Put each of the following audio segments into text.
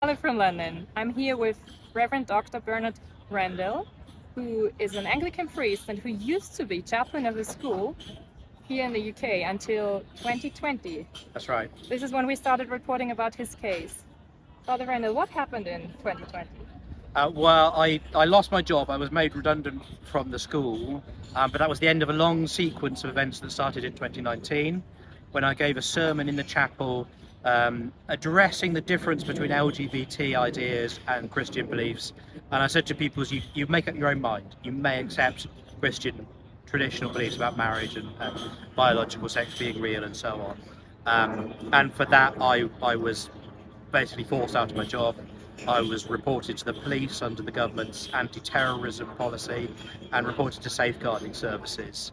Charlotte from London. I'm here with Reverend Dr. Bernard Randall, who is an Anglican priest and who used to be chaplain of a school here in the UK until 2020. That's right. This is when we started reporting about his case. Father Randall, what happened in 2020? Well, I lost my job. I was made redundant from the school, but that was the end of a long sequence of events that started in 2019 when I gave a sermon in the chapel addressing the difference between LGBT ideas and Christian beliefs. And I said to people, you make up your own mind. You may accept Christian traditional beliefs about marriage and biological sex being real and so on. And for that, I was basically forced out of my job. I was reported to the police under the government's anti-terrorism policy and reported to safeguarding services.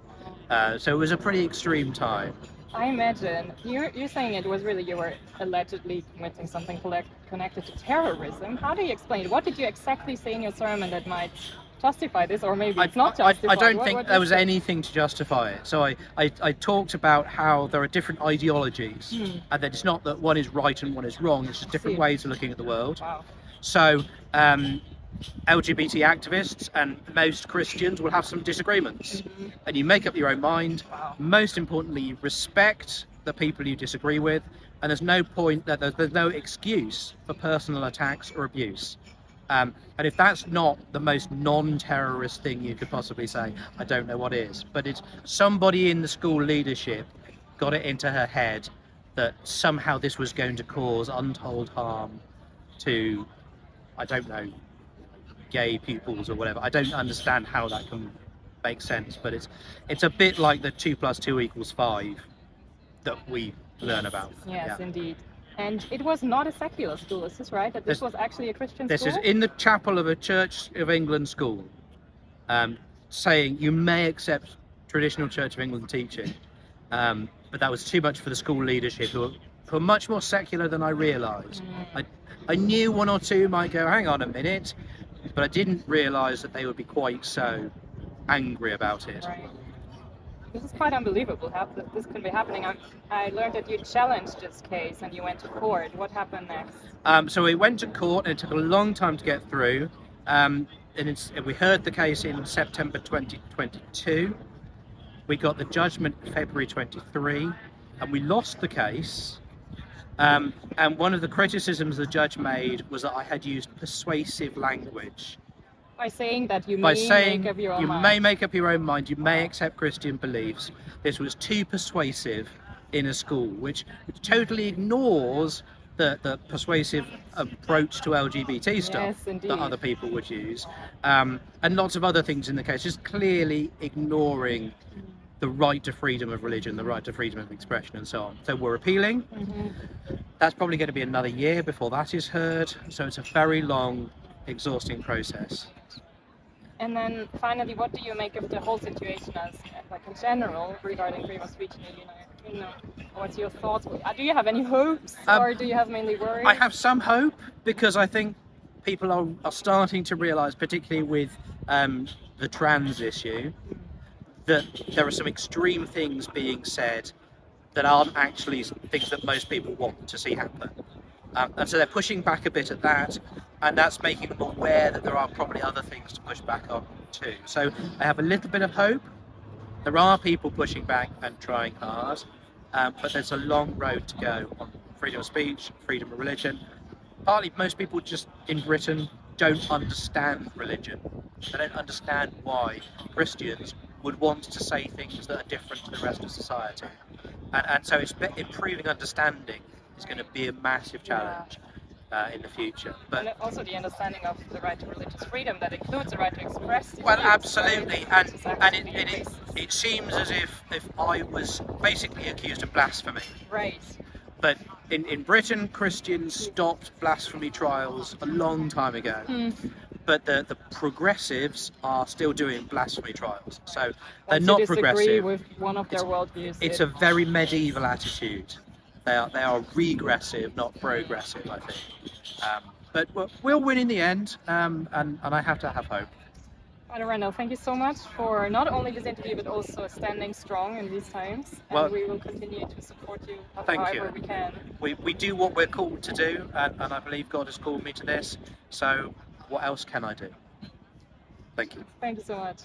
So it was a pretty extreme time. I imagine. You're saying it was really you were allegedly committing something connected to terrorism. How do you explain it? What did you exactly say in your sermon that might justify this, or maybe it's not justified? I don't think there was anything to justify it. So I talked about how there are different ideologies, and that it's not that one is right and one is wrong, it's just different ways of looking at the world. Wow. So LGBT activists and most Christians will have some disagreements, and you make up your own mind. Wow. Most importantly, you respect the people you disagree with, and there's no point that there's no excuse for personal attacks or abuse. And if that's not the most non-terrorist thing you could possibly say, I don't know what is. But it's somebody in the school leadership got it into her head that somehow this was going to cause untold harm to, I don't know, gay pupils or whatever. I don't understand how that can make sense, but it's a bit like the 2 + 2 = 5 that we learn about. Yes, indeed. And it was not a secular school, is this right? That this was actually a Christian school? This is in the chapel of a Church of England school, saying you may accept traditional Church of England teaching, but that was too much for the school leadership, who are much more secular than I realised. I knew one or two might go, hang on a minute, but I didn't realise that they would be quite so angry about it. Right. This is quite unbelievable how this could be happening. I learned that you challenged this case and you went to court. What happened next? So we went to court, and it took a long time to get through. And we heard the case in September 2022. We got the judgment February 23, and we lost the case. And one of the criticisms the judge made was that I had used persuasive language. By saying that you may make up your own mind. You may make up your own mind, you may accept Christian beliefs. This was too persuasive in a school, which totally ignores the persuasive approach to LGBT stuff that other people would use. And lots of other things in the case, just clearly ignoring the right to freedom of religion, the right to freedom of expression, and so on. So we're appealing. That's probably going to be another year before that is heard. So it's a very long, exhausting process. And then finally, what do you make of the whole situation as like in general regarding freedom of speech in the United Kingdom? What's your thoughts? Do you have any hopes, or do you have mainly worries? I have some hope, because I think people are starting to realise, particularly with the trans issue, that there are some extreme things being said that aren't actually things that most people want to see happen. And so they're pushing back a bit at that, and that's making them aware that there are probably other things to push back on too. So I have a little bit of hope. There are people pushing back and trying hard, but there's a long road to go on freedom of speech, freedom of religion. Partly most people just in Britain don't understand religion. They don't understand why Christians would want to say things that are different to the rest of society. And so it's improving understanding is going to be a massive challenge in the future. But and also the understanding of the right to religious freedom that includes the right to express. Well, absolutely, and it seems as if I was basically accused of blasphemy. Right. But in Britain, Christians stopped blasphemy trials a long time ago. But the progressives are still doing blasphemy trials. So they're not progressive. With one of their worldviews. It's a very medieval attitude. They are regressive, not progressive, I think. But we'll win in the end, and I have to have hope. Father Randall, thank you so much for not only this interview but also standing strong in these times. And Well, we will continue to support you thank however you. we can. We do what we're called to do, and I believe God has called me to this. So what else can I do? Thank you. Thank you so much.